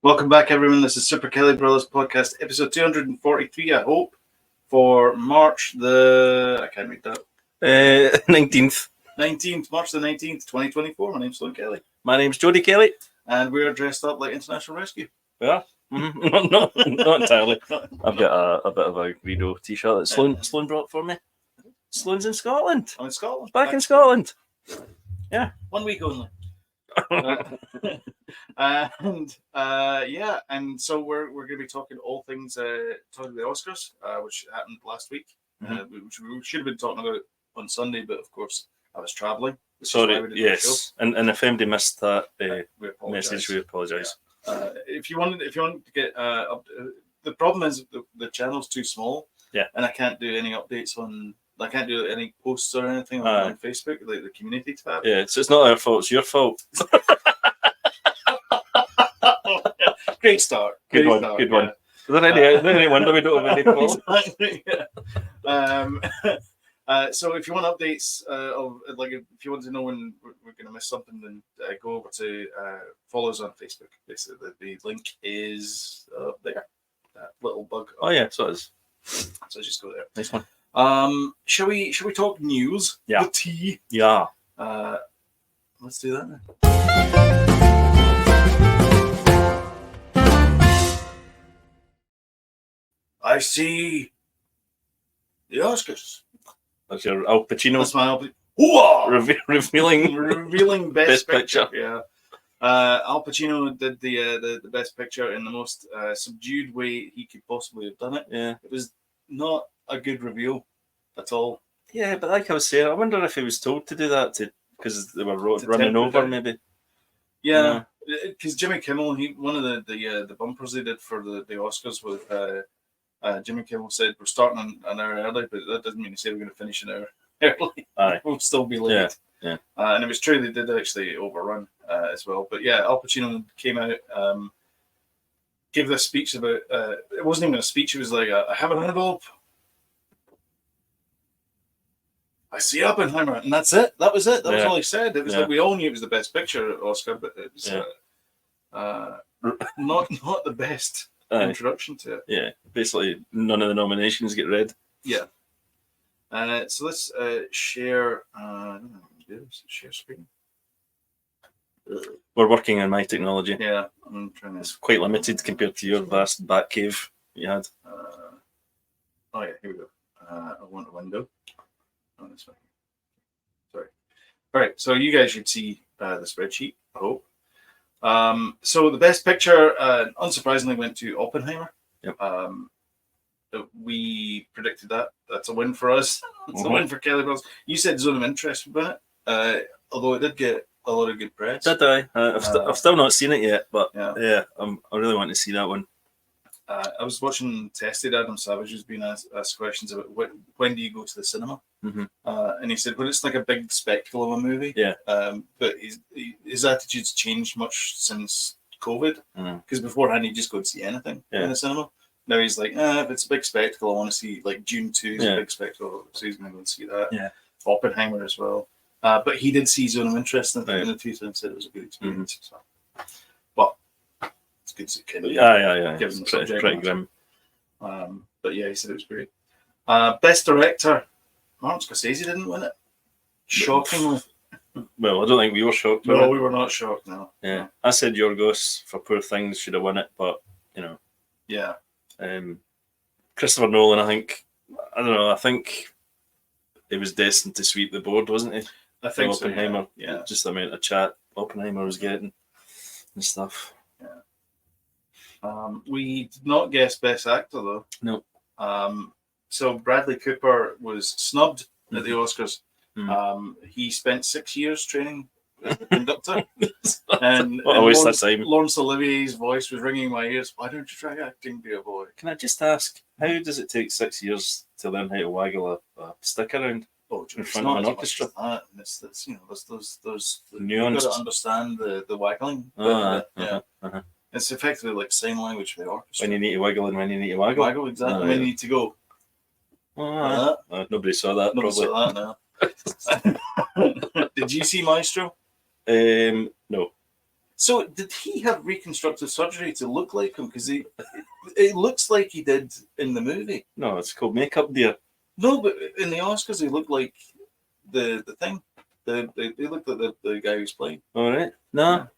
Welcome back, everyone. This is Super Kelly Brothers Podcast, episode 243, I hope, for March the... I can't read that. 19th. 19th, March the 19th, 2024. My name's Sloan Kelly. My name's Jody Kelly. And we are dressed up like International Rescue. Yeah. Not entirely. I've got a bit of a Greedo t-shirt that Sloan brought for me. Sloan's in Scotland. I'm in Scotland. Back in Scotland. Yeah. 1 week only. And so we're going to be talking all things talking the Oscars, which happened last week, which we should have been talking about on Sunday, but of course I was traveling. Sorry, yes, and if anybody missed that message, we apologise. If you want to get the problem is the channel's too small, and I can't do any updates on. I can't do any posts or anything on Facebook, like the community tab. Yeah, so it's not our fault; it's your fault. Great start. Good one. Is there any wonder we don't have any fault? Exactly, so if you want updates of if you want to know when we're going to miss something, then go over to follow us on Facebook. Basically, the link is there. That little bug. Oh yeah, so it is. So just go there. Nice one. Shall we talk news? Yeah. The tea. Yeah. Let's do that then. I see the Oscars. That's your Al Pacino. That's my revealing best picture. Yeah. Al Pacino did the best picture in the most subdued way he could possibly have done it. Yeah. It was not a good reveal at all. Yeah, but like I was saying, I wonder if he was told to do that because they were running over, maybe. Yeah, because Jimmy Kimmel, one of the bumpers they did for the Oscars with Jimmy Kimmel said we're starting an hour early, but that doesn't mean to say we're going to finish an hour early. Aye. We'll still be late. Yeah. And it was true they did actually overrun as well. But yeah, Al Pacino came out, gave this speech about. It wasn't even a speech. It was like, I have an envelope. I see Oppenheimer, and that's it. That was it. That was all he said. It was like we all knew it was the best picture Oscar, but it was not the best introduction to it. Yeah, basically none of the nominations get read. Yeah. So let's share. Share screen. We're working on my technology. Yeah, I'm trying to. It's quite limited compared to your vast back cave you had. Oh yeah, here we go. I want a window. Oh, this one. Sorry. All right, so you guys should see the spreadsheet, I hope. So the best picture, unsurprisingly, went to Oppenheimer. Yep. We predicted that. That's a win for us. It's a win for Kelly Brothers. You said Zone of Interest about it, although it did get a lot of good press. Did I? I've still not seen it yet, but I really want to see that one. I was watching Tested. Adam Savage has been asked questions about when do you go to the cinema? Mm-hmm. And he said, well, it's like a big spectacle of a movie. Yeah. But his attitude's changed much since COVID. Because beforehand, he'd just go and see anything in the cinema. Now he's like, if it's a big spectacle, I want to see, like June 2 is a big spectacle. So he's going to go and see that. Yeah. Oppenheimer as well. But he did see Zone of Interest in the theater and said it was a good experience. So. But it's good to see Kenny. Yeah. Given the pretty grim. But yeah, he said it was great. Best director, Martin Scorsese didn't win it. Shockingly. Well, I don't think we were shocked. No, we were not shocked. No. Yeah, I said Yorgos for Poor Things should have won it, but Yeah. Christopher Nolan, I think he was destined to sweep the board, wasn't he? I think Oppenheimer. So, yeah. Just the amount of chat Oppenheimer was getting and stuff. Yeah. We did not guess Best Actor though. No. So Bradley Cooper was snubbed at the Oscars. He spent 6 years training as a conductor, and Laurence Olivier's voice was ringing in my ears. Why don't you try acting, dear boy? Can I just ask, how does it take 6 years to learn how to waggle a stick around in front of an orchestra? It's those nuanced. You've got to understand the waggling. It's effectively like sign language for the orchestra. When you need to wiggle and when you need to waggle. Waggle, exactly. When you need to go. Nobody saw that. Nobody saw that now. Did you see Maestro? No. So did he have reconstructive surgery to look like him? Because it looks like he did in the movie. No, it's called makeup, dear. No, but in the Oscars, he looked like the thing. They looked like the guy who's playing. All right. No.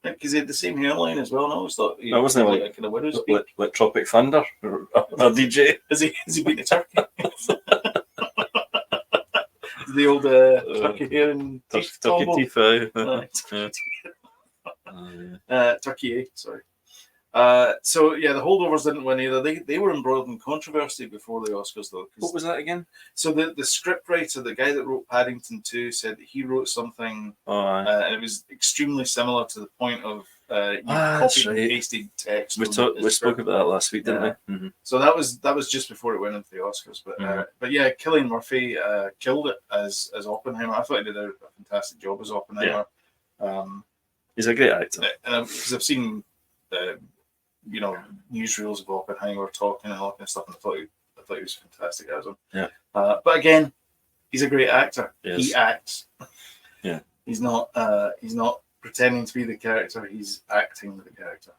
Because he had the same hairline as well. And I always thought he wasn't was like a kind of widow's peak. Like Tropic Thunder or DJ. Has he been a turkey? The old turkey hair and teeth Turkey combo. teeth. Turkey, sorry. So yeah, the Holdovers didn't win either. They were embroiled in controversy before the Oscars though. What was that again? So the script writer, the guy that wrote Paddington 2, said that he wrote something, and it was extremely similar to the point of copied and pasted text. We spoke about that last week, didn't we? Mm-hmm. So that was just before it went into the Oscars. But yeah, Cillian Murphy killed it as Oppenheimer. I thought he did a fantastic job as Oppenheimer. Yeah. He's a great actor. And because I've seen newsreels of Oppenheimer talking and all that kind of stuff, and I thought he was fantastic as him. Yeah. But again, he's a great actor. Yes. He acts. Yeah. He's not pretending to be the character. He's acting the character.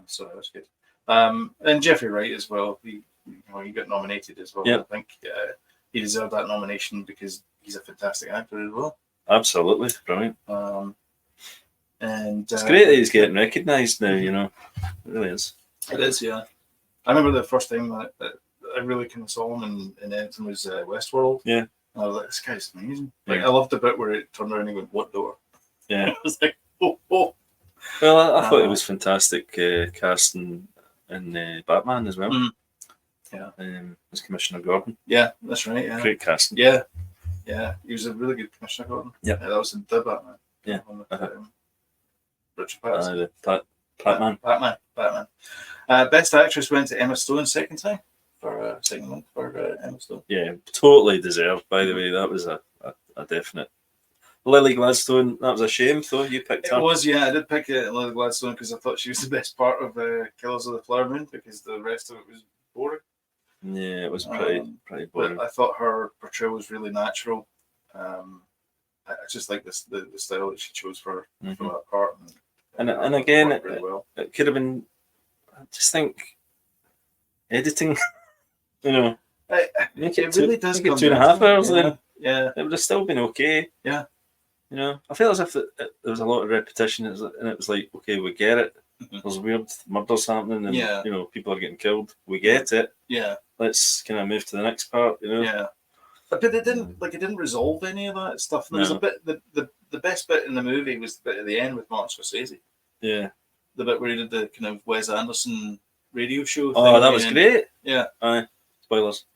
So that was good. And Jeffrey Wright as well. He got nominated as well. Yeah. I think he deserved that nomination because he's a fantastic actor as well. Absolutely, brilliant. And it's great that he's getting recognised now. It really is. It is, yeah. I remember the first time that I really kind of saw him in anything was Westworld. Yeah. And I was like, this guy's amazing. Yeah. I loved the bit where it turned around and he went, "What door?" Yeah. I was like, oh. Well, I thought it was fantastic casting in Batman as well. Yeah. As Commissioner Gordon. Yeah, that's right. Yeah. Great casting. Yeah. He was a really good Commissioner Gordon. Yeah. That was the Batman. Yeah. Richard Pattinson. Batman. Best actress went to Emma Stone second time for second month for Emma Stone. Yeah, totally deserved. By the way, that was a definite. Lily Gladstone. That was a shame, though. You picked her. It was, yeah. I did pick Lily Gladstone because I thought she was the best part of Killers of the Flower Moon because the rest of it was boring. Yeah, it was pretty boring. But I thought her portrayal was really natural. I just like the style that she chose for that part. And again, really well. It could have been. I just think editing. It really does. Make it 2.5 hours. Then yeah, it would have still been okay. Yeah. I feel as if there was a lot of repetition, and it was like, okay, we get it. There's weird murders happening, and people are getting killed. We get it. Yeah. Let's kind of move to the next part. Yeah. But it didn't resolve any of that stuff. There was a bit. The best bit in the movie was the bit at the end with Martin Scorsese. Yeah. The bit where he did the kind of Wes Anderson radio show. Oh, that was great. Yeah. Aye. Spoilers.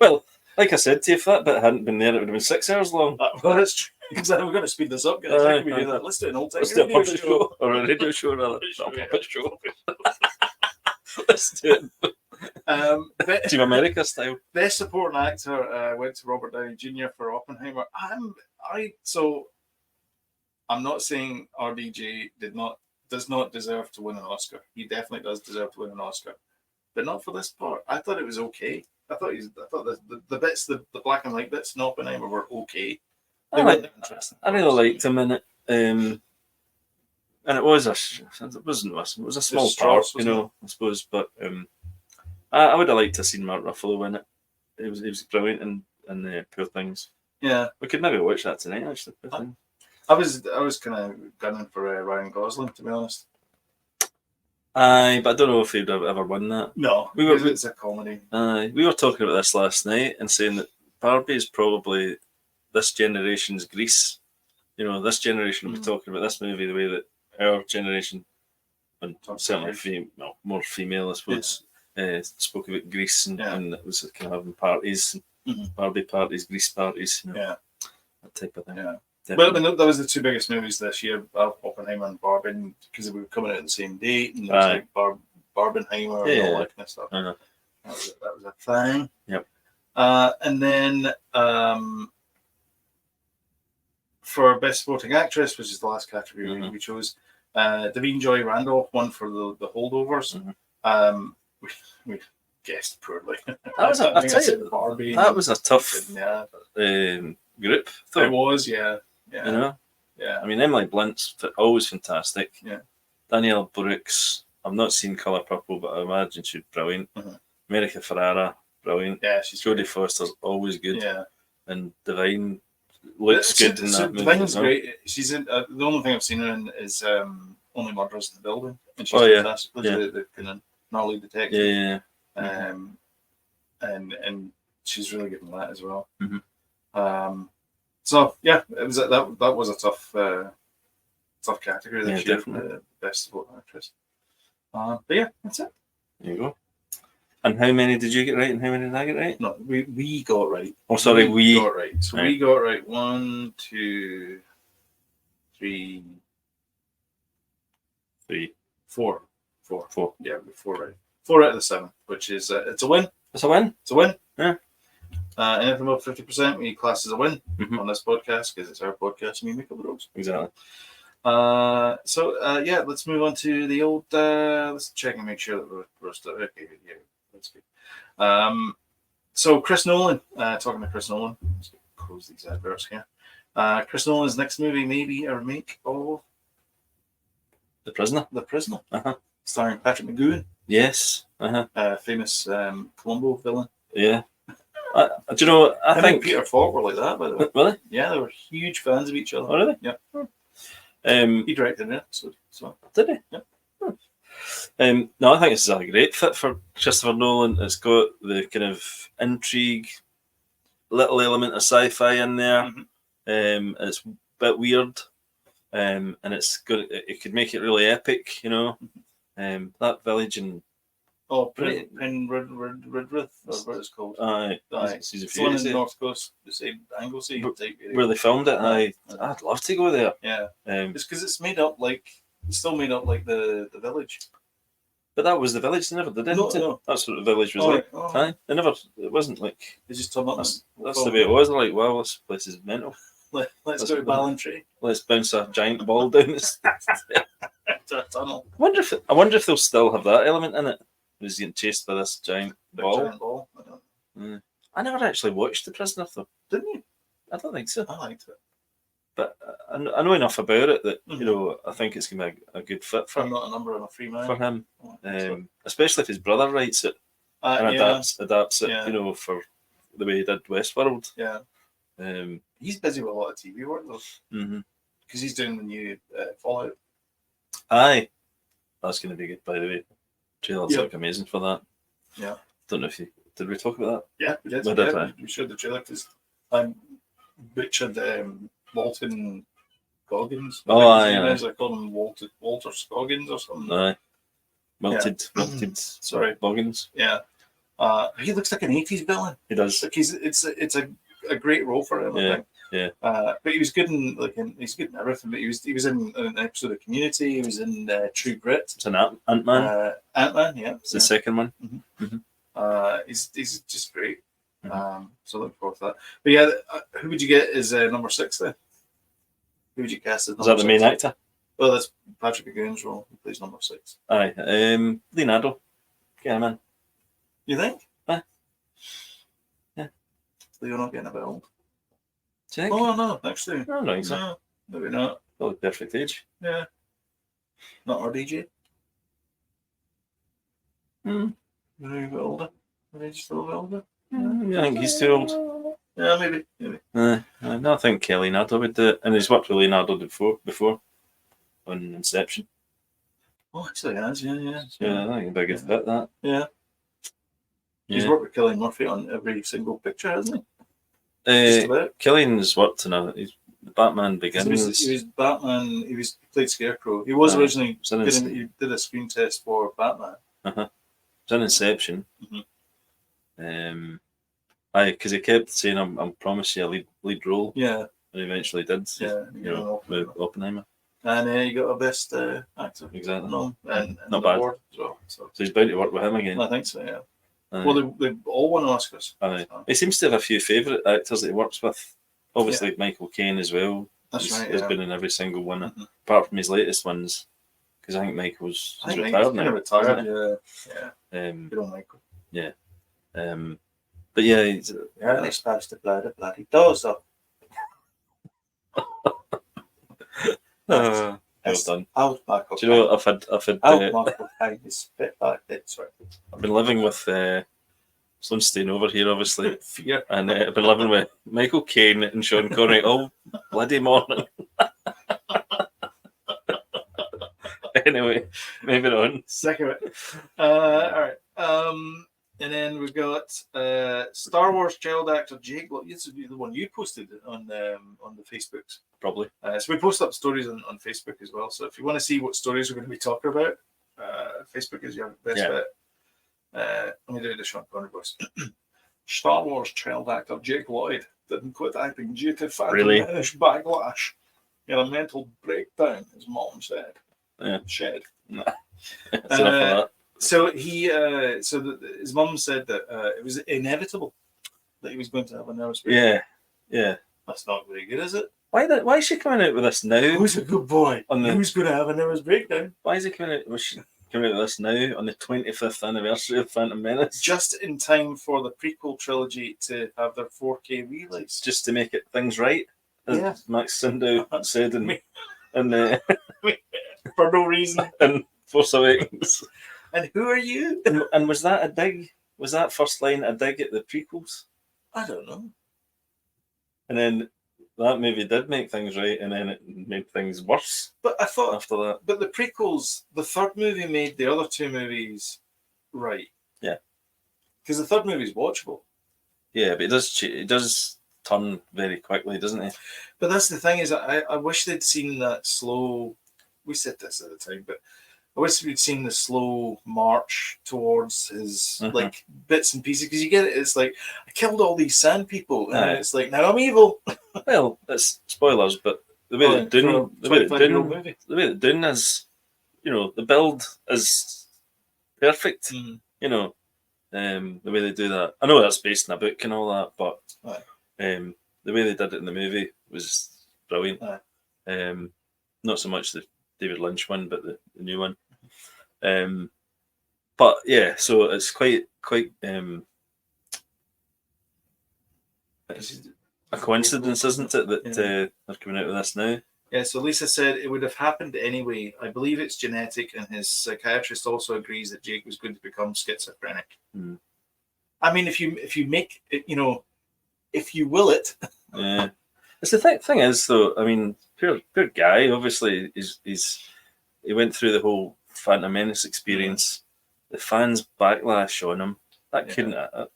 Well, like I said to you, if that bit hadn't been there, it would have been 6 hours long. Well, that's true. Because we're going to speed this up, guys. How can we do that? Let's do an old time puppet show. Or a radio show, rather. Not a puppet show. Let's do it. Team America style. Best supporting actor went to Robert Downey Jr. for Oppenheimer. I'm not saying RDJ does not deserve to win an Oscar. He definitely does deserve to win an Oscar, but not for this part. I thought it was okay. I thought the bits, the black and white bits in Oppenheimer were okay. I really liked him in it, and it was a small part, I suppose. But I would have liked to have seen Mark Ruffalo in it. It was brilliant in Poor Things. Yeah, we could maybe watch that tonight. Actually, I was kind of gunning for Ryan Gosling, to be honest. Aye, but I don't know if he'd ever won that. No, it's a comedy. We were talking about this last night and saying that Barbie is probably this generation's Grease. This generation will be talking about this movie the way that our generation, and certainly more female, I suppose, spoke about Grease and it was kind of having parties, Barbie parties, Grease parties, that type of thing. Yeah. Well, I mean, that was the two biggest movies this year, Oppenheimer and Barbie, because they were coming out on the same date, and there was like Barbenheimer and all that kind of stuff. That was a thing. Yep. And then for Best Supporting Actress, which is the last category we chose, Davine Joy Randolph won for the Holdovers. We guessed poorly. That was a tough group. Though. It was, yeah. Yeah. I mean, Emily Blunt's always fantastic. Yeah. Danielle Brooks, I've not seen Colour Purple, but I imagine she's brilliant. Mhm. America Ferrara, brilliant. Yeah, she's Jodie great. Foster's always good. Yeah. And Divine looks good in that movie. Divine's as well. great. She's in. The only thing I've seen her in is Only Murders in the Building, and she's Oh, yeah. fantastic. Yeah. The kind of gnarly detective. Yeah. And she's really good in that as well. Mhm. So yeah, it was that was a tough category this year. Definitely. Best supporting actress. But yeah, that's it. There you go. And how many did you get right and how many did I get right? No, we got right. Oh, sorry, we got right. So right. we got right 1, 2, 3, 4. Yeah, we 4 right. 4 out of the 7, which is it's a win. It's a win. It's a win. Yeah. Anything above 50%, we class as a win Mhm. on this podcast because it's our podcast and we make up the rules. Exactly. So yeah, let's move on to the old. Let's check and make sure that we're still okay. Yeah, that's good. So Chris Nolan, talking to Chris Nolan. Let's close these adverts here. Chris Nolan's next movie may be a remake of The Prisoner. The Prisoner, Uh-huh. starring Patrick McGoohan, Yes. Uh-huh. famous Columbo villain. Yeah. Do you know? I Him and think Peter Falk were like that, by the way. Really? Yeah, they were huge fans of each other. Oh, really? Yeah. He He directed an episode. So did he? Yeah. No, I think this is a great fit for Christopher Nolan. It's got the kind of intrigue, little element of sci-fi in there. Mhm. It's a bit weird, and it's good. It could make it really epic, you know. That village in Penrith, or what it's called. Season It's the one in the few, North Coast, the same Anglesey type area. where they filmed it. I'd love to go there. Yeah, Um, it's because it's still made up like the village. but that was the village. They never did it. No. That's what the village was Oh, like. right. Oh. Aye, they never. It wasn't like. They just turned up. That's the way it was. They're like, well, this place is mental. Let's go to Ballantrae. Let's bounce a giant ball down the To a tunnel. I wonder if they'll still have that element in it. He's getting chased by this giant ball. Giant ball. I don't know. I never actually watched The Prisoner, though. Didn't you? I don't think so. I liked it. But I know enough about it that Mhm. you know I think it's going to be a good fit I'm not a number on a free man. for him. So, Especially if his brother writes it and yeah, adapts it, Yeah. you know, for the way he did Westworld. yeah. He's busy with a lot of TV work though, Mm-hmm. because he's doing the new Fallout. Aye, that's going to be good. By the way, trailers Yeah. look amazing for that. Yeah. Don't know if did we talk about Yeah, we did. We did, Yeah, aye. we showed the trailer because I butchered Walton Goggins. Oh, aye. I call him Walter Scoggins or something. that? Aye, melted. Sorry. Boggins. Yeah. He looks like an 80s villain. He does. Like it's a great role for him. I think. Yeah. But he was good in he's good in everything. But he was in an episode of Community. He was in True Grit. It's an Ant-Man. Ant-Man. Yeah. It's the second one. He's just great. So looking forward to that. But yeah, who would you get as number 6 then? Who would you cast as Is that the main actor? Well, that's Patrick McGowan's role. He plays number 6. Aye. Leonardo. Get him in. You think? Aye. Yeah. You're not getting a bit old. Do you think? Oh no, actually. I don't think so. No, maybe not. Probably perfect age. Yeah. Not our DJ. Mm. Maybe a bit older. Maybe just a little bit older. I think he's too old. Yeah, maybe. No, I think Leonardo would do it. And he's worked with Leonardo before on Inception. Oh, actually, he has. Yeah. Yeah, I think it'd be a good fit, that. Yeah. He's worked with Cillian Murphy on every single picture, hasn't he? Just about. Killian's worked in he's Batman Begins. He was Batman. He played Scarecrow. He was originally he did a screen test for Batman. It's in Inception. Mhm. Because he kept saying, "I'm promise you a lead role." Yeah. And he eventually did. Yeah. You know, with Oppenheimer. And you got a best actor. Exactly. No, and Not bad. award as well. So he's bound to work with him again. I think so. Yeah. Aye. Well, they all won Oscars. Aye. He seems to have a few favourite actors that he works with. Obviously, Michael Caine as well. That's He's right. been in every single one, Mhm. apart from his latest ones. Because I think Michael's I think retired he's now. retired. isn't Yeah. he? Good on Michael. But yeah, he's, You're only supposed to blow the bloody doors up. Well Yes. done. Out Marco. Do you know what I've had Out Marco. Spit back. Sorry. I've been living with someone staying over here, obviously, Fear. and I've been living with Michael Caine and Sean Connery all bloody morning. Anyway, moving on. Sick of it. All right. And then we've got Star Wars child actor Jake Lloyd. This is the one you posted on the Facebooks. Probably. So we post up stories on Facebook as well. So if you want to see what stories we're going to be talking about, Facebook is your best bet. Let me do the Sean Connery voice. Star Wars child actor Jake Lloyd didn't quit acting due to Phantom Menace backlash. He had a mental breakdown, his mom said. Yeah. Shed. That's enough of that. So his mum said that it was inevitable that he was going to have a nervous breakdown. Yeah. That's not very good, is it? Why is she coming out with this now? Who's a good boy? Who's going to have a nervous breakdown? Why is he coming out? Was she coming out with this now on the 25th anniversary of Phantom Menace? Just in time for the prequel trilogy to have their 4K release. Just to make it things right, as Max Sydow said for no reason. In Force Awakens. And who are you? And was that a dig? Was that first line a dig at the prequels? I don't know. And then that movie did make things right, and then it made things worse. But I thought after that. But the prequels, the third movie made the other two movies right. Yeah. Because the third movie is watchable. Yeah, but it does turn very quickly, doesn't it? But that's the thing is, I wish they'd seen that slow. We said this at the time, but I wish we'd seen the slow march towards his like bits and pieces, because you get it. It's like, I killed all these sand people, and it's like, now I'm evil. Well, it's spoilers, but the way that Dune is, the build is perfect. The way they do that. I know that's based in a book and all that, but the way they did it in the movie was brilliant. Not so much the David Lynch one, but the new one. But yeah, so it's quite it's a coincidence, isn't it, that they're coming out with this now? Yeah, so Lisa said it would have happened anyway. I believe it's genetic, and his psychiatrist also agrees that Jake was going to become schizophrenic. I mean, if you make it, if you will it. Yeah. It's the thing is, though, I mean, poor guy, obviously, he went through the whole Phantom Menace experience. The fans' backlash on him, that couldn't have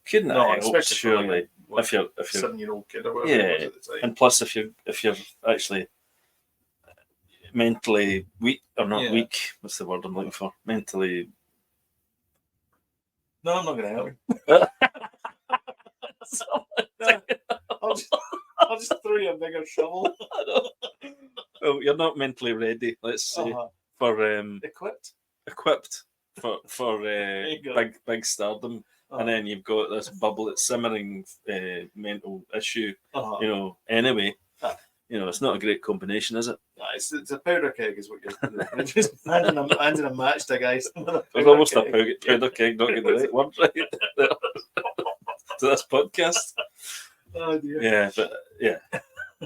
helped, surely. If you're a 7-year-old kid or whatever it was at the time. And plus, if you're actually mentally weak, or not weak, what's the word I'm looking for? Mentally. No, I'm not going to help you. I'll just throw you a bigger shovel. Well, you're not mentally ready, let's say, for equipped for big stardom. And then you've got this simmering mental issue. Anyway, it's not a great combination, is it? It's a powder keg, is what you're doing. You're just handing a match to guys. It's almost a powder keg, not getting the right word right to this podcast. Oh dear. Yeah, but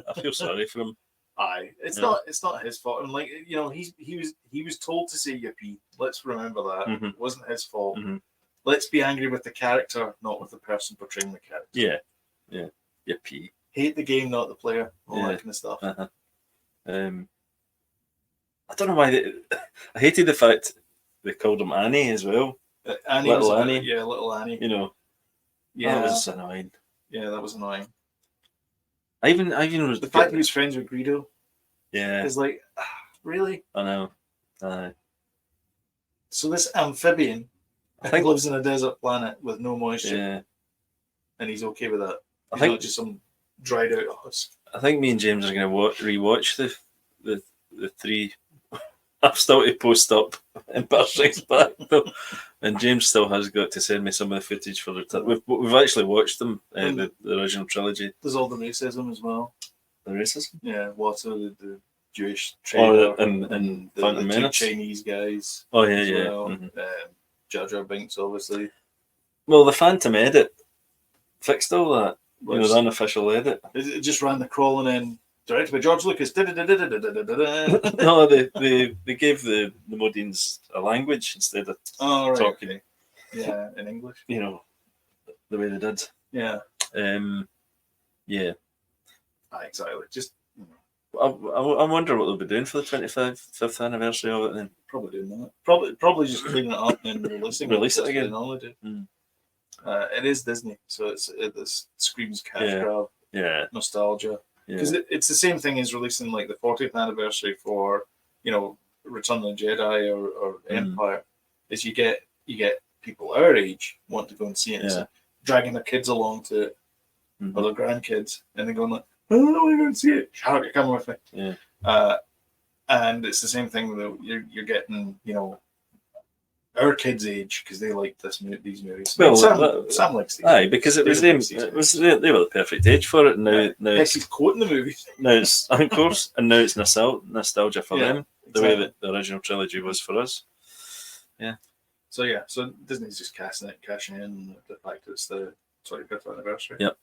I feel sorry for him. It's not his fault. And he was told to say yippee. Let's remember that. It wasn't his fault. Let's be angry with the character, not with the person portraying the character. Yeah. Yippee. Hate the game, not the player. All that kind of stuff. I don't know why I hated the fact they called him Annie as well. Little Annie. That was annoying. Yeah, that was annoying. I even was the fact he was friends with Greedo. Yeah, is like, really? I know. So this amphibian, I think, lives in a desert planet with no moisture, and he's okay with that. He's not just some dried out husk. I think me and James are going to rewatch the three. I've still to post up Empire Strikes Back though, and James still has got to send me some of the footage for the. We've actually watched them, the original trilogy. There's all the racism as well. The racism? Yeah, Walter, the Jewish trader, and the Phantom Menace. Two Chinese guys. Oh yeah. Well. Jar Jar Binks, obviously. Well, the Phantom edit fixed all that. The unofficial edit. It just ran the crawling in Directed by George Lucas. No, they gave the Modines a language instead of talking. Okay. Yeah, in English. You know, the way they did. Yeah. Yeah. Exactly. Just I wonder what they'll be doing for the 25th anniversary of it then. probably doing that. Probably just cleaning it up and release it again. They normally do. It is Disney, so it screams cash grab. Yeah. Nostalgia. Because it's the same thing as releasing like the 40th anniversary for, Return of the Jedi or Empire. Is you get people our age want to go and see it, so dragging their kids along to it, or their grandkids, and they're going like, I don't know, we're going to see it. Shark, come with me. Yeah. And it's the same thing that you're getting, our kids' age because they like these movies. Well, Sam likes these. Aye, because they were the perfect age for it. Now Becky's quoting the movies. Now it's of course, and now it's nostalgia for them. The way that the original trilogy was for us. Yeah. So Disney's just cashing in the fact that it's the 25th anniversary. Yep.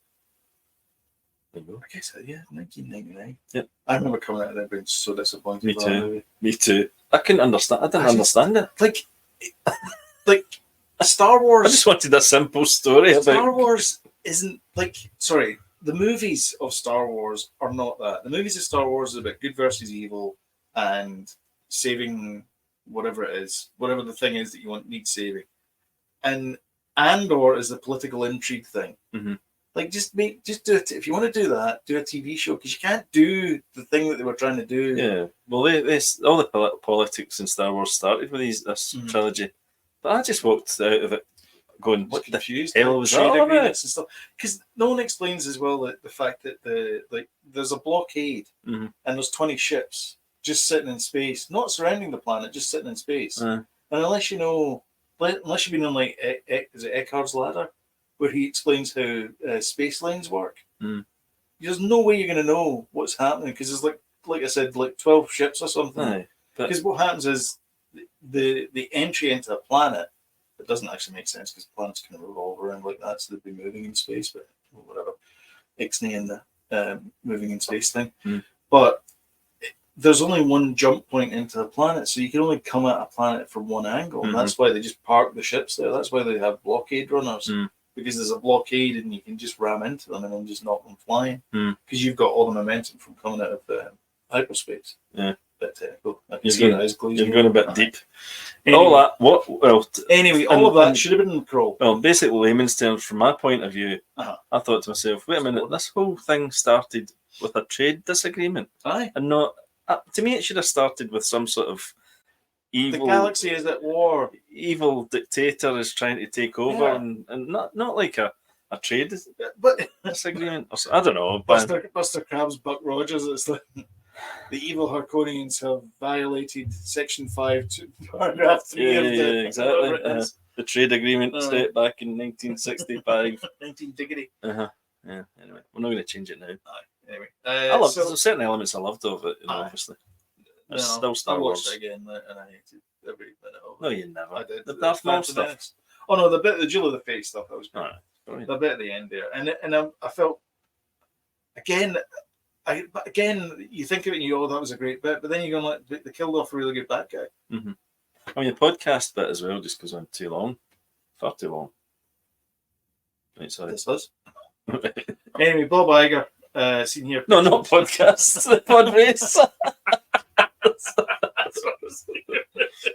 I guess 1999. Yep. I remember coming out of there being so disappointed. Me too. I couldn't understand. I didn't understand it. Like Star Wars. I just wanted a simple story about Star Wars. Isn't the movies of Star Wars are not that. The movies of Star Wars is about good versus evil and saving whatever it is, whatever the thing is that you need saving, and Andor is the political intrigue thing. Just do it. If you want to do that, do a TV show, because you can't do the thing that they were trying to do. Yeah, well, all the politics in Star Wars started with this trilogy, but I just walked out of it going, "What the hell was that about?" And stuff. Because no one explains as well that the fact that there's a blockade and there's 20 ships just sitting in space, not surrounding the planet, just sitting in space. And unless you've been on is it Eckhart's Ladder, where he explains how space lines work. There's no way you're going to know what's happening because there's like I said, 12 ships or something. Because what happens is the entry into a planet, it doesn't actually make sense because planets can revolve around like that, so they'd be moving in space, but whatever. Ixnay and the moving in space thing. But there's only one jump point into a planet, so you can only come at a planet from one angle. And that's why they just park the ships there. That's why they have blockade runners. Because there's a blockade and you can just ram into them and then just knock them flying. Because you've got all the momentum from coming out of hyperspace. Yeah. Bit technical. You're going a bit deep. Anyway, all that. All of that should have been in the crawl. Well, basically, layman's terms, from my point of view, I thought to myself, wait a minute, this whole thing started with a trade disagreement. Aye. And not, to me, it should have started with some sort of evil. The galaxy is at war. Evil dictator is trying to take over, and not like a trade disagreement. I don't know. Buster Crabbe's Buck Rogers. It's like the evil Harkonians have violated Section 5 to paragraph 3 of the exactly. The trade agreement set back in 1965. 19 diggity. Yeah. Anyway, we're not going to change it now. Anyway, there's certain elements I loved of it. Obviously. It's still Star Wars. I watched it again and I hated every minute of it. No, you never. I did. The Darth Maul stuff. Oh no, the Jewel of the Fate stuff. That was great. Right. The bit at the end there, and I felt again, you think of it and you go, "Oh, that was a great bit," but then you go like, "They killed off a really good bad guy." I mean, the podcast bit as well just goes on too long, far too long. Right, sorry. This was. Anyway, Bob Iger, seen here. No, not podcasts. The pod race.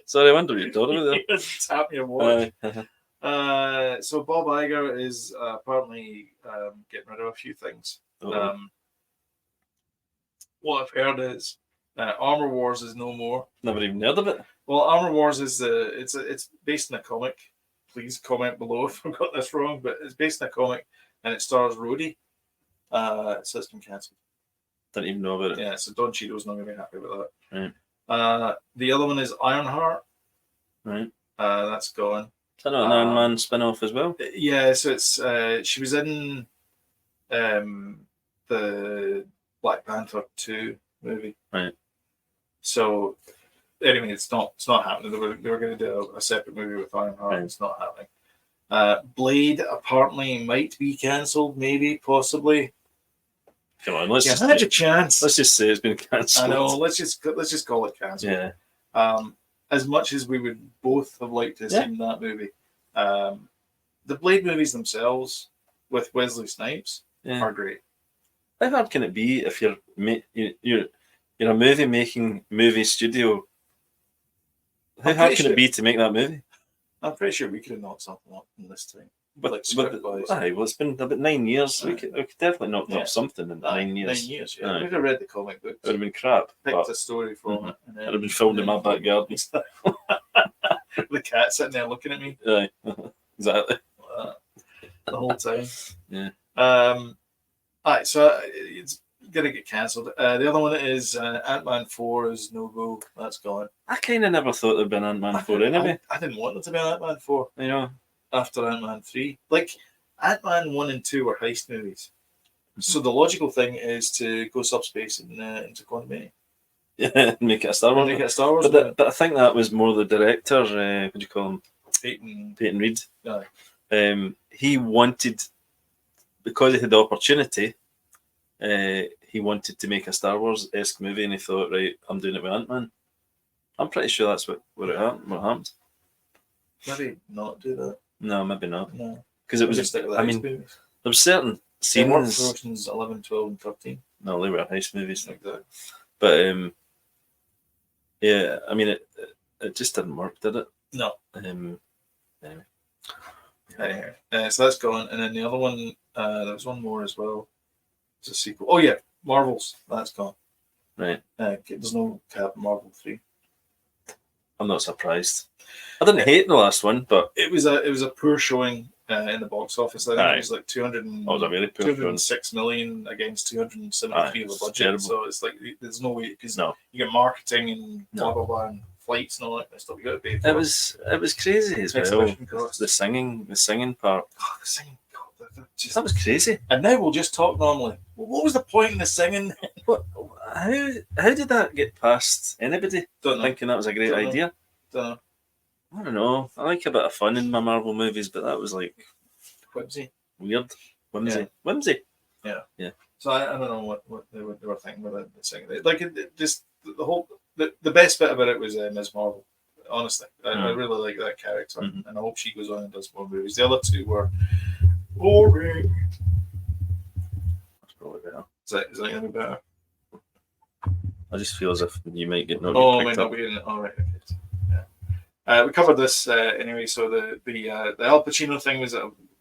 Sorry, I wonder what you're talking about there. Tap your watch. So Bob Iger is apparently getting rid of a few things. What I've heard is Armor Wars is no more. Never even heard of it. Well, Armor Wars is it's based in a comic. Please comment below if I've got this wrong, but it's based in a comic and it stars Rhodey. So it's been cancelled. Didn't even know about it. Yeah, so Don Cheadle's not going to be happy with that. Right. The other one is Ironheart. Right. That's gone. Is that not an Iron Man spin-off as well? Yeah, so it's she was in the Black Panther 2 movie. Right. So anyway, it's not happening. They were going to do a separate movie with Ironheart. Right. It's not happening. Blade apparently might be cancelled, maybe, possibly. Come on, let's You just had your chance. let's just say it's been cancelled. I know. Let's just call it cancelled. Yeah. As much as we would both have liked to have seen that movie, the Blade movies themselves with Wesley Snipes are great. How hard can it be if you're a movie making movie studio? How hard can it be to make that movie? I'm pretty sure we could have knocked something up in this time. Well, it's been about 9 years. Right. We could definitely knocked up something in 9 years. 9 years, yeah. We'd have read the comic books. It would have been crap. Picked a story from it. And it would have been filmed in my backyard. The cat sitting there looking at me. Aye, exactly. The whole time. Yeah. Alright, so it's going to get cancelled. The other one is Ant-Man 4 is no go. That's gone. I kind of never thought there'd been Ant-Man 4 anyway. I didn't want there to be an Ant-Man 4. You know, after Ant-Man 3. Like, Ant-Man 1 and 2 were heist movies. So the logical thing is to go subspace into Quantum. Yeah, make it a Star Wars. Make it a Star Wars. But I think that was more the director, what do you call him? Peyton Reed. Aye. He wanted, because he had the opportunity, he wanted to make a Star Wars-esque movie, and he thought, right, I'm doing it with Ant-Man. I'm pretty sure that's what happened. Maybe not do that. No, maybe not. No. Because it was, there was certain scenes. Oceans 11, 12, and 13. No, they were heist movies. Exactly. But, yeah, I mean, it just didn't work, did it? No. Anyway. So that's gone. And then the other one, there was one more as well. It's a sequel. Oh, yeah, Marvels. That's gone. Right. There's no Captain Marvel 3. I'm not surprised. I didn't hate the last one, but it was a poor showing in the box office. I think it was like 206 million against 273 of the budget. Terrible. So it's like there's no way because you get marketing and blah blah blah and flights and all that stuff. You got to pay for. It was crazy as well. The singing part. Oh, the singing. That was crazy. And now we'll just talk normally. Well, what was the point in the singing? How did that get past anybody? Thinking that was a great idea. I don't know. I like a bit of fun in my Marvel movies, but that was like whimsy, weird, whimsy. Yeah. So I don't know what they were thinking about the singing. Like just the best bit about it was Ms. Marvel. Honestly, I really like that character, and I hope she goes on and does more movies. The other two were boring. That's probably better. Is that going to be better? I just feel as if you might get not. Oh, might not be in it. All right. Okay. Yeah. We covered this anyway. So the Al Pacino thing was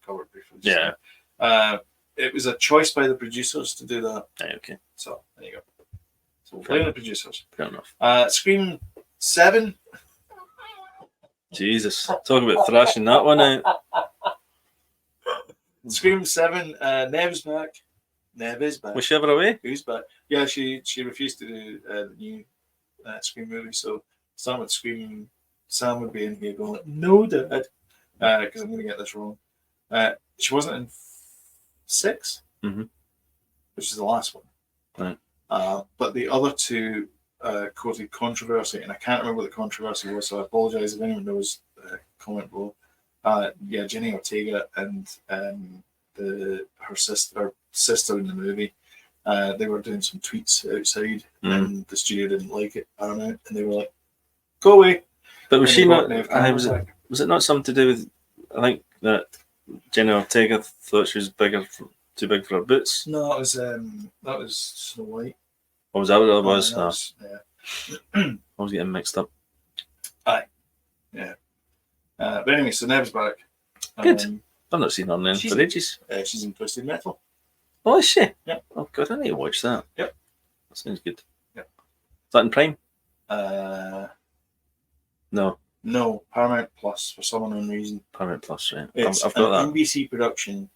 covered briefly. Yeah. It was a choice by the producers to do that. Okay. So there you go. So we'll blame the producers. Fair enough. Scream 7. Jesus, talk about thrashing that one out. Scream 7. Neve's back. Neve is back. Was she ever away? Who's back? Yeah, she refused to do the new Scream movie. So Sam would Scream. Sam would be in here going, "No, Dad," because I'm going to get this wrong. She wasn't in 6, which is the last one. Right. But the other two caused controversy, and I can't remember what the controversy was. So I apologize if anyone knows. Comment below. Jenny Ortega and her sister in the movie, they were doing some tweets outside, and the studio didn't like it. I don't know, and they were like, "Go away." But was she not? Was it not something to do with? I think that Jenny Ortega thought she was too big for her boots. No, that was Snow White. Or was that what it was? Yeah. I was getting mixed up. Aye. Yeah. But anyway, so Neve's back. Good. I've not seen her then for ages. She's in Twisted Metal. Oh, is she? Yeah. Oh, God, I need to watch that. Yep. That sounds good. Yep. Is that in Prime? No, Paramount Plus for some unknown reason. Paramount Plus, right? I've got that. NBC production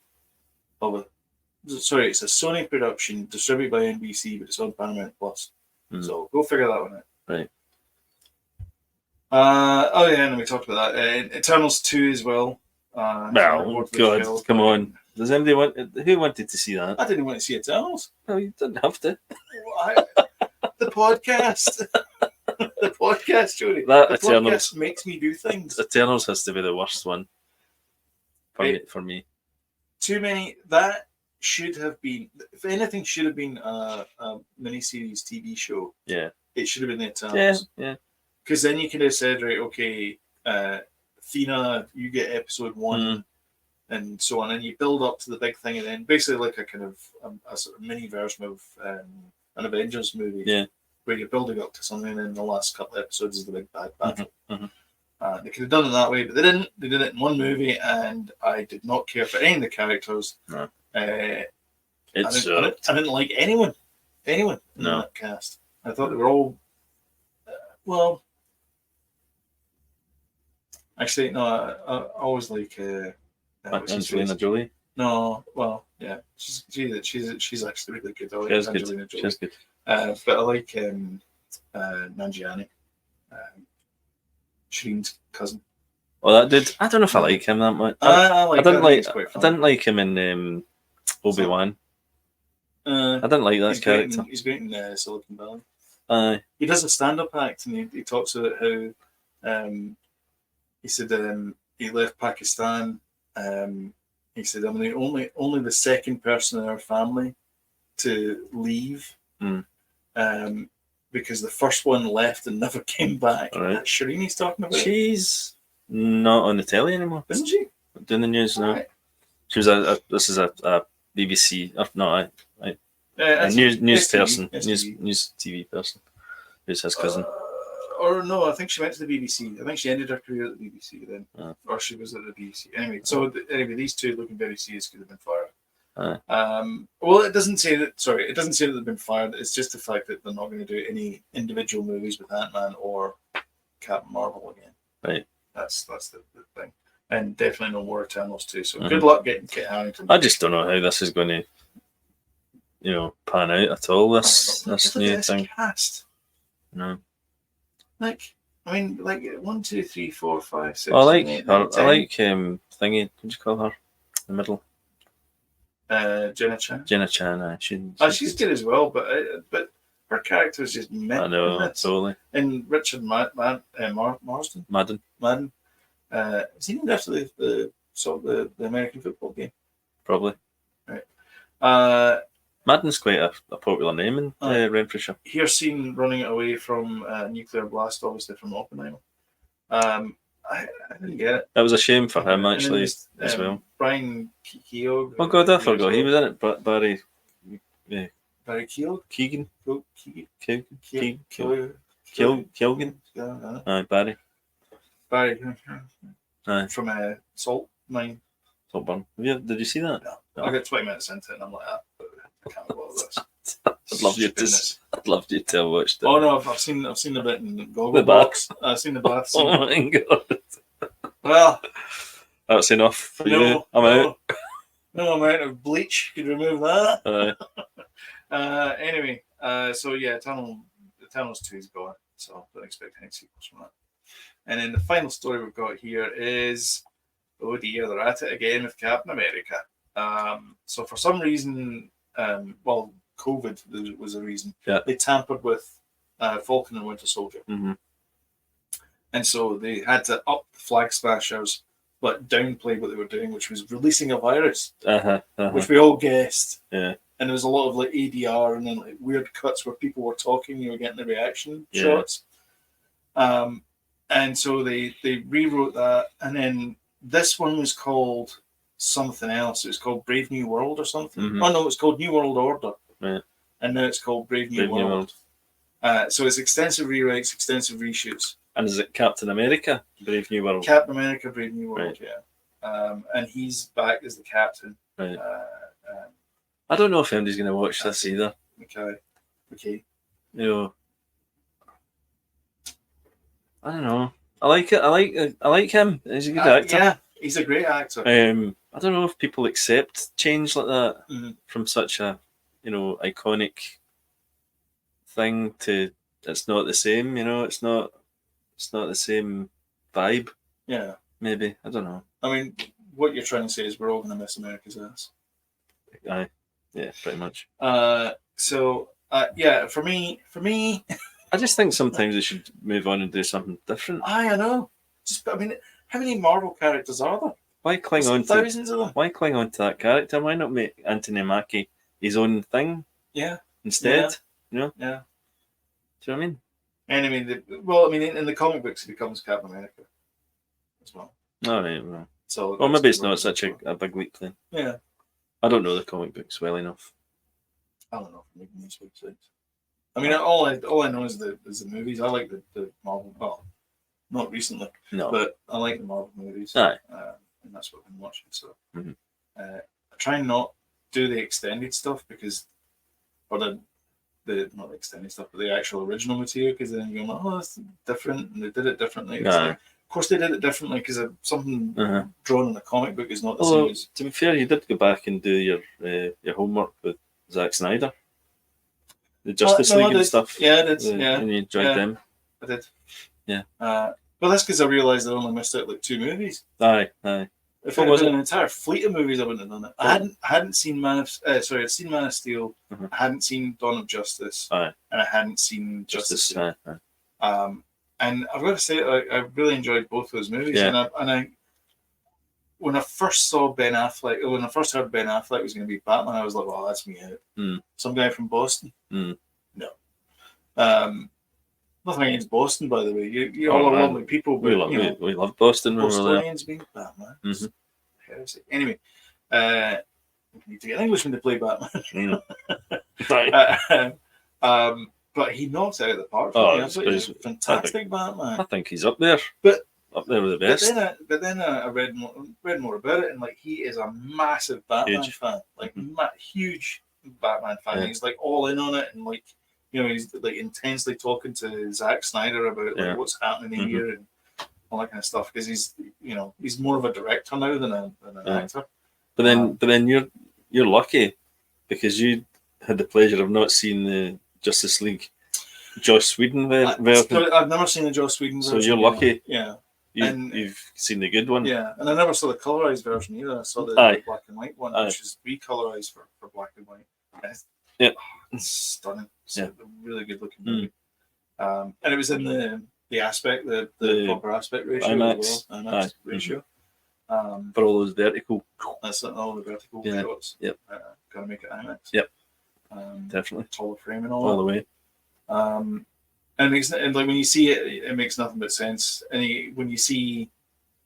it's a Sony production distributed by NBC, but it's on Paramount Plus. So go figure that one out. Right. And we talked about that. Eternals 2 as well. God, come on. Does anybody who wanted to see that? I didn't want to see Eternals. No, you didn't have to. The podcast. The podcast, Jody. Podcast makes me do things. Eternals has to be the worst one for me. Too many. That should have been, if anything, should have been a miniseries TV show. Yeah. It should have been the Eternals. Yeah. Because then you could have said, right, okay, Athena, you get episode 1, and so on, and you build up to the big thing, and then basically like a kind of a sort of mini version of an Avengers movie. Yeah. Where you're building up to something, and then the last couple of episodes is the big bad battle. Mm-hmm. They could have done it that way, but they didn't. They did it in one movie, and I did not care for any of the characters. No. I didn't like anyone in that cast. I thought they were all well. Actually, no. I always like Angelina Jolie. No, well, yeah, she's actually really good. I like She's Angelina good. Jolie. She's good. But I like Nanjiani, Shireen's cousin. Oh, that dude. I don't know if I like him that much. I didn't like him in Obi-Wan. I didn't like that character. He's great in Silicon Valley. He does a stand-up act, and he talks about how he said he left Pakistan. He said, I'm the only the second person in our family to leave. Because the first one left and never came back. Right. That's Shireen he's talking about. She's not on the telly anymore. Isn't she? Doing the news now. Right. She was a BBC, news person, news TV person. Who's his cousin? Or no, I think she went to the BBC. I think she ended her career at the BBC then, or she was at the BBC. Anyway, these two looking very serious could have been fired. Well, it doesn't say that. Sorry, it doesn't say that they've been fired. It's just the fact that they're not going to do any individual movies with Ant-Man or Captain Marvel again. Right. That's the thing, and definitely no more Eternals too. So good luck getting Kit Harington. I just don't know how this is going to, pan out at all. This new thing. Cast. No. Like 1, 2, 3, 4, 5, 6. I like 7, 8, her. 9, 10. I like thingy. What do you call her? The middle. Jenna Chan. Jenna Chan. She's good as well, but her character is just meh. I know, totally. And Richard Marsden. Madden. Is he named after the American football game? Probably. Right. Madden's quite a popular name in Renfrewshire. Here seen running away from a nuclear blast, obviously from Oppenheimer. I didn't get it. That was a shame for him, actually, as well. Brian Keogh. Oh, God, I forgot. He was in it, but Barry. Yeah. Barry Keogh? Keegan. Keoghan? Aye, Barry. Barry. Aye. From Salt Mine. Saltburn. Did you see that? No. I got 20 minutes into it and I'm like, I can't bother this. I'd love you to have watched it. Oh no, I've seen a bit in Gogglebox. I've seen the bath scene. Oh my God. Well, that's enough for you. I'm out. No amount of bleach could remove that. Aye. So yeah, Eternals 2 is gone, so don't expect any sequels from that. And then the final story we've got here is, oh dear, they're at it again with Captain America. So for some reason, COVID was a reason. Yeah. They tampered with Falcon and Winter Soldier. Mm-hmm. And so they had to up the Flag Smashers, but downplay what they were doing, which was releasing a virus, which we all guessed. Yeah. And there was a lot of like ADR and then like weird cuts where people were talking, you were getting the reaction shots. And so they rewrote that. And then this one was called something else. It was called Brave New World or something. Mm-hmm. Oh no, it was called New World Order. Right. And now it's called Brave New World. So it's extensive rewrites, extensive reshoots. And is it Captain America, Brave New World? Captain America, Brave New World, right. Yeah. And he's back as the captain. Right. I don't know if anybody's going to watch this either. Okay. I don't know. I like it. I like him. He's a good actor. Yeah, he's a great actor. I don't know if people accept change like that from such a iconic thing to it's not the same. It's not the same vibe. Yeah, maybe I don't know. I mean, what you're trying to say is we're all going to miss America's ass. Aye, yeah, pretty much. So for me. I just think sometimes they should move on and do something different. I know. How many Marvel characters are there? Why cling There's on to thousands of them. Why cling on to that character? Why not make Anthony Mackie his own thing? Yeah. Instead, you know. Yeah. Do you know what I mean? And I mean, in the comic books, he becomes Captain America as well. All right. Well, So well maybe it's not such a big leap then. Yeah. I don't know the comic books well enough. I don't know if making these websites. I mean, all I know is the movies. I like the Marvel. Well, not recently, No. but I like the Marvel movies. Aye. And that's what I've been watching. So Mhm. I try and not do the extended stuff or the not the extended stuff, but the actual original material, because then you're like, oh, that's different, and they did it differently. It's like, of course, they did it differently because something drawn in a comic book is not the same as. To be fair, you did go back and do your homework with Zack Snyder, the Justice League and stuff. Yeah, I did. And you enjoyed them. I did. Yeah. But that's because I realised I only missed out like 2 movies. Aye. If it was an entire fleet of movies, I wouldn't have done it. I hadn't seen I'd seen Man of Steel. I hadn't seen Dawn of Justice. Aye. And I hadn't seen Justice League. Aye. And I've got to say, I really enjoyed both those movies. Yeah. And I, when I first saw Ben Affleck, when I first heard Ben Affleck was going to be Batman, I was like, well, that's me out. Some guy from Boston? No. Nothing against Boston, by the way. You all are lovely people, but we love Boston when we were there. Bostonians being Batman. Anyway, we need to get an Englishman to play Batman. But he knocks it out of the park. He's a fantastic Batman. I think he's up there. Up there with the best. But then I read more about it, and like he is a massive Batman fan, like huge Batman fan. Yeah. He's like all in on it, and like he's like intensely talking to Zack Snyder about like what's happening here and all that kind of stuff, because he's more of a director now than an actor. But then you're lucky because you had the pleasure of not seeing the Justice League Joss Whedon version. I've never seen the Joss Whedon version. So you're lucky. Yeah. You've seen the good one. Yeah, and I never saw the colorized version either. I saw the black and white one, which is recolorized for black and white. It's stunning. It's a really good looking movie. And it was in the aspect, the proper aspect ratio IMAX. as well. IMAX ratio. For all those vertical. That's all the vertical shots. Yep. Gotta make it IMAX. Yep. Definitely. Taller frame and all the way. And like when you see it, it makes nothing but sense. And when you see,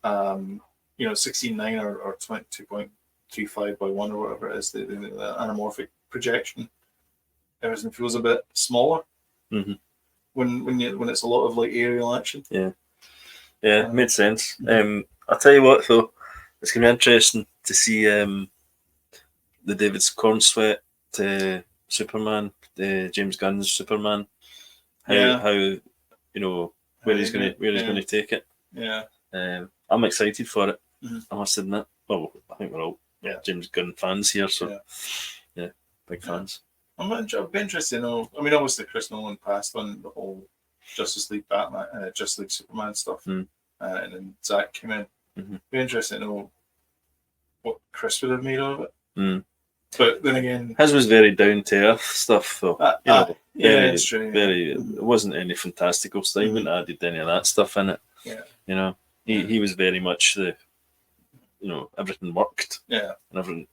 16:9 or 22.25 by 1 or whatever it is, the anamorphic projection, everything feels a bit smaller. When it's a lot of like aerial action. Yeah, it made sense. I'll tell you what though, it's gonna be interesting to see the David Cornsweet Superman, James Gunn's Superman. How where he's gonna take it. Yeah. I'm excited for it. I must admit. Well, I think we're all James Gunn fans here, so big fans. I'm be interested to know. I mean, obviously Chris Nolan passed on the whole Justice League Batman, Justice League Superman stuff, and then Zack came in. Be interested to know what Chris would have made of it. But then again, his was very down to earth stuff, though. It's true. It wasn't any fantastical stuff. He wouldn't have added any of that stuff in it. Yeah, he was very much the, everything worked. Yeah, and everything,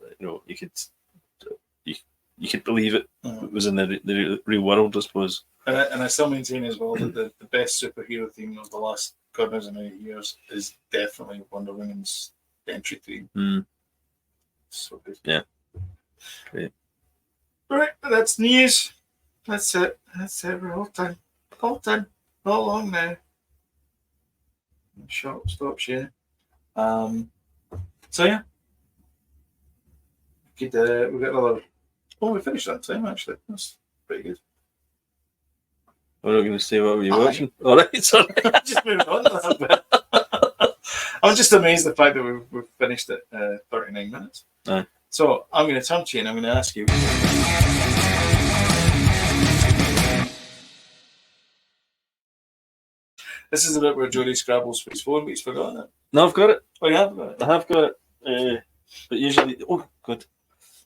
you could believe it. It was in the real world, I suppose. And I still maintain as well that the best superhero theme of the last God knows how many years is definitely Wonder Woman's entry theme. So good. Yeah. Great. Right, that's news. That's it. We're all done. Not long now. Shop stop share. So yeah. We got another. Oh, we finished that time actually. That's pretty good. We're not going to say what were you watching. All right, sorry. Just moving on to that bit. I was just amazed the fact that we've finished at 39 minutes. Aye. So I'm going to turn to you and I'm going to ask you. This is the bit where Jody scrabbles for his phone, but he's forgotten it. No, I've got it. Oh, you have got it? I have got it. But usually, good.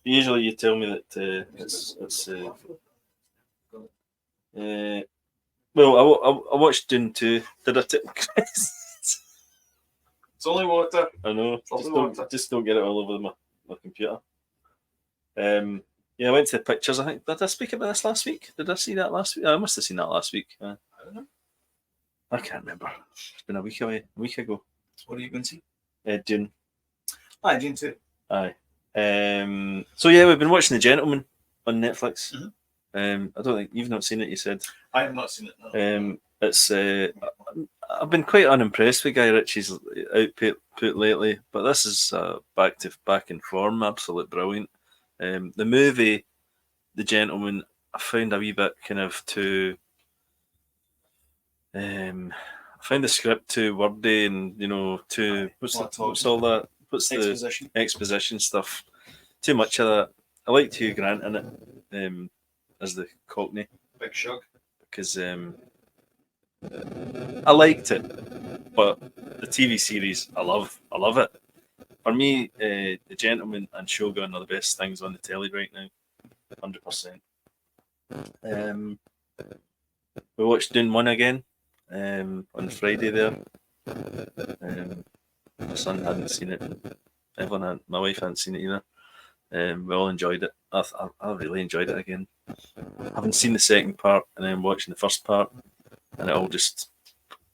Usually you tell me that it's well, I watched Dune 2. Did I tell Chris? It's only water. I know. Water. Just don't get it all over my computer. Yeah, I went to the pictures. I think, did I speak about this last week? Did I see that last week? I must have seen that last week. I don't know. I can't remember. It's been a week ago. What are you going to see? Dune. Aye, Dune too. Aye. So yeah, we've been watching The Gentleman on Netflix. Mm-hmm. I don't think you've not seen it. You said I have not seen it. No. It's. I've been quite unimpressed with Guy Ritchie's output lately, but this is back in form. Absolute brilliant. The movie, The Gentleman, I found a wee bit kind of too. I found the script too wordy and too. What's all that? What's Exposition. the exposition stuff? Too much of that. I liked Hugh Grant in it as the Cockney. Big Shug. Because I liked it, but the TV series, I love it. For me, The Gentleman and Shogun are the best things on the telly right now, 100%. We watched Dune 1 again on Friday there. My son hadn't seen it. My wife hadn't seen it either. We all enjoyed it. I really enjoyed it again. Having seen the second part and then watching the first part, and it all just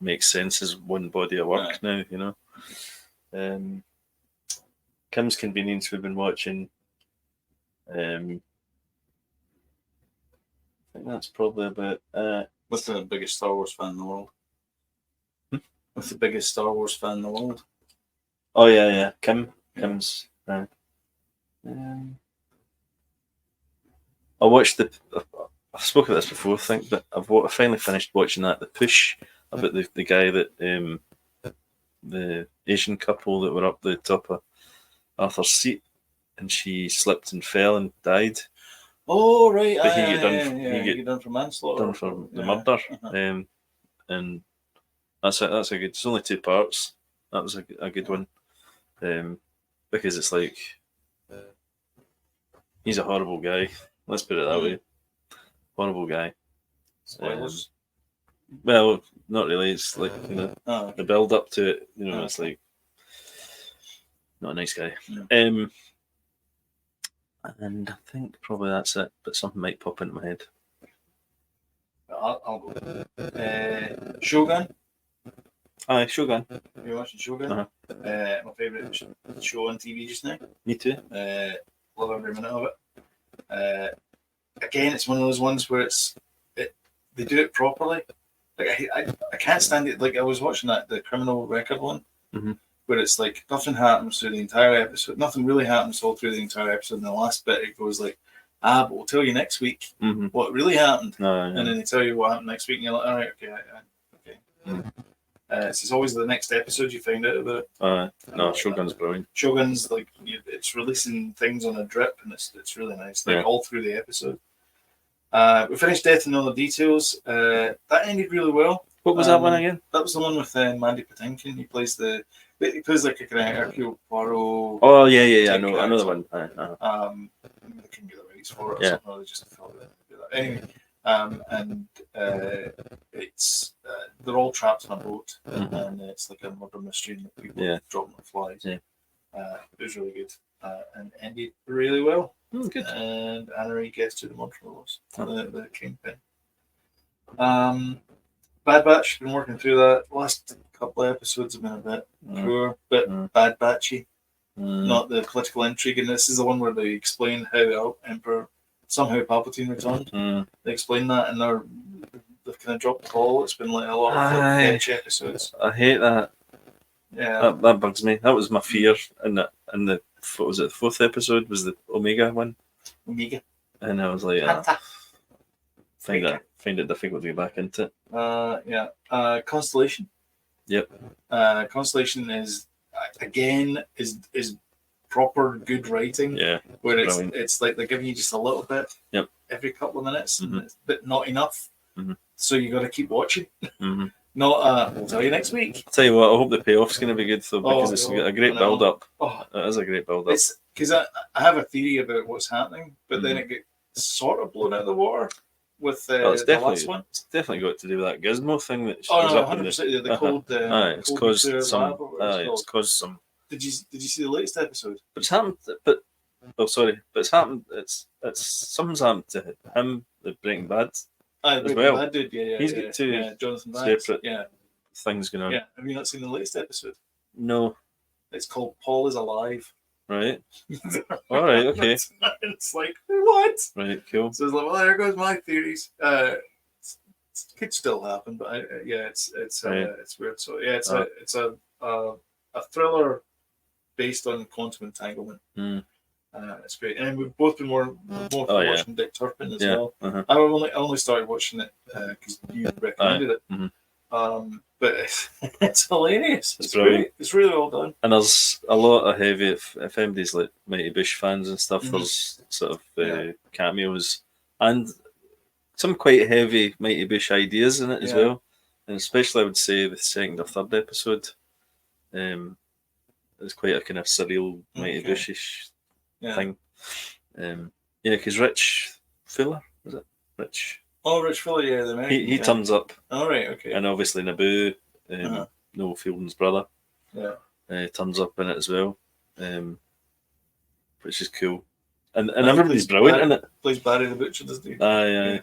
makes sense as one body of work now, Kim's Convenience, we've been watching. I think that's probably about With the biggest Star Wars fan in the world. With the biggest Star Wars fan in the world. Oh yeah. Kim's. I watched I've spoken about this before, I think, but I finally finished watching that. The Push, about the guy that the Asian couple that were up the top of Arthur's seat, and she slipped and fell and died. Oh right, But he get done for manslaughter. Done for the murder. And that's it. That's a good. It's only 2 parts. That was a good one. Because it's like he's a horrible guy. Let's put it that way. Horrible guy. Spoilers. Well, not really. It's like the build up to it. It's like not a nice guy. Yeah. And I think probably that's it. But something might pop into my head. I'll go. Shogun. Aye, Shogun. You watching Shogun? Uh-huh. My favourite show on TV just now. Me too. Love every minute of it. Again, it's one of those ones where they do it properly. Like I can't stand it. Like I was watching the criminal record one, where it's like nothing happens through the entire episode. Nothing really happens all through the entire episode. And the last bit it goes like, but we'll tell you next week what really happened, and then they tell you what happened next week, and you're like, all right, okay. It's always the next episode you find out about it. No, Shogun's brilliant. Shogun's like it's releasing things on a drip, and it's really nice. Like all through the episode. We finished Death and All the Details. That ended really well. What was that one again? That was the one with Mandy Patinkin. He plays like a kind of Hercule Poirot. Oh yeah. I know the one. They couldn't get the rights for it. Or something. They just felt it. Anyway, it's they're all trapped on a boat, and it's like a murder mystery, and people dropping the flies. Yeah. It was really good, and ended really well. Good. And Anne-Marie gets to the murder rose, the kingpin. Bad Batch, been working through that. Last couple of episodes have been a bit poor, bit Bad Batchy. Not the political intrigue, and this is the one where they explain how Emperor somehow Palpatine returned. They explain that, and they've kind of dropped the ball. It's been like a lot of edge episodes. I hate that. Yeah, that bugs me. That was my fear. And the what was it? The 4th episode was the Omega one. Omega, and I was like, find it difficult to get back into it. Constellation. Yep. Constellation is proper good writing. Yeah. Where it's like they're giving you just a little bit. Yep. Every couple of minutes, but not enough. So you got to keep watching. Not we'll tell you next week. I'll tell you what, I hope the payoff's going to be good though, because it's a great build up. It is a great build up. It's because I have a theory about what's happening, but then it gets sort of blown out of the water. with it's the last one. It's definitely got to do with that gizmo thing that Oh was no, up in the. 100%. The cold. It's cold caused nuclear some. lab or whatever it's It's called. caused some. Did you see the latest episode? But it's happened. But sorry. But it's happened. It's something's happened to him. The Breaking Bad. As well. Bad dude, He's got two Jonathan Banks. separate things going on. Yeah, have you not seen the latest episode? No. It's called Paul is Alive. Right. All right. Okay. It's like what? Right. Cool. So it's like, well, there goes my theories. It could still happen, but it's weird. So yeah, it's a thriller based on quantum entanglement. It's great, and we've both been watching Dick Turpin as well. Uh-huh. I only started watching it because you recommended it. Mm-hmm. But it's hilarious. It's brilliant. great. It's really well done. And there's a lot of heavy. If anybody's like Mighty Bush fans and stuff, there's sort of cameos and some quite heavy Mighty Bush ideas in it as well. And especially, I would say the second or third episode, it's quite a kind of surreal Mighty Bushish thing. Because Rich Fuller, was it? Rich. Oh, Rich Fuller, the American. He turns up. All right, okay. And obviously Naboo, Noel Fielding's brother, turns up in it as well, which is cool. And everybody's brilliant in it. Plays Barry the Butcher, doesn't he? Aye.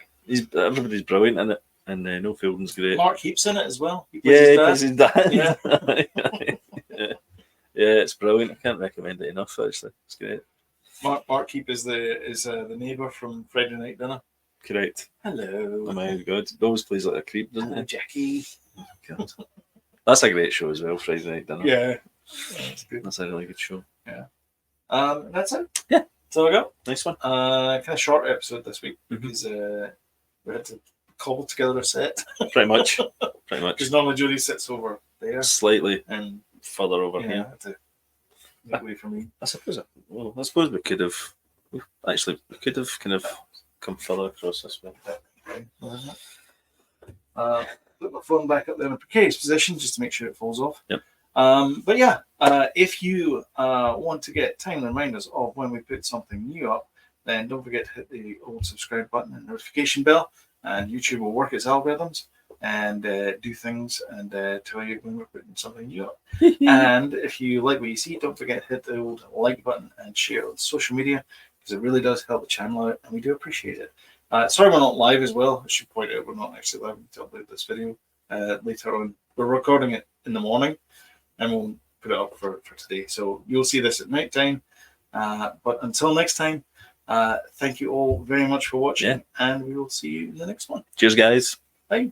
Everybody's brilliant in it, and Noel Fielding's great. Mark Heap's in it as well. He plays his dad. Yeah. It's brilliant. I can't recommend it enough. Actually, it's great. Mark Heap is the neighbour from Friday Night Dinner. Correct. Hello. Oh my god, he always plays like a creep, doesn't he? Jackie. God. That's a great show as well, Friday Night Dinner. Yeah. That's good. That's a really good show. Yeah. That's it. Yeah. That's all I got. Nice one. Kind of short episode this week because we had to cobble together a set. Pretty much. Because normally Jodie sits over there. Slightly and further over here. Had to get away from me. I suppose we could have kind of come further across this way. Put my phone back up there in a precarious position just to make sure it falls off. Yep. But yeah, if you want to get timely reminders of when we put something new up, then don't forget to hit the old subscribe button and notification bell, and YouTube will work its algorithms and do things and tell you when we're putting something new up. And if you like what you see, don't forget to hit the old like button and share on social media, because it really does help the channel out, and we do appreciate it. Sorry we're not live as well. I should point out we're not actually live until I upload this video later on. We're recording it in the morning, and we'll put it up for today. So you'll see this at night time. But until next time, thank you all very much for watching, and we will see you in the next one. Cheers, guys. Bye.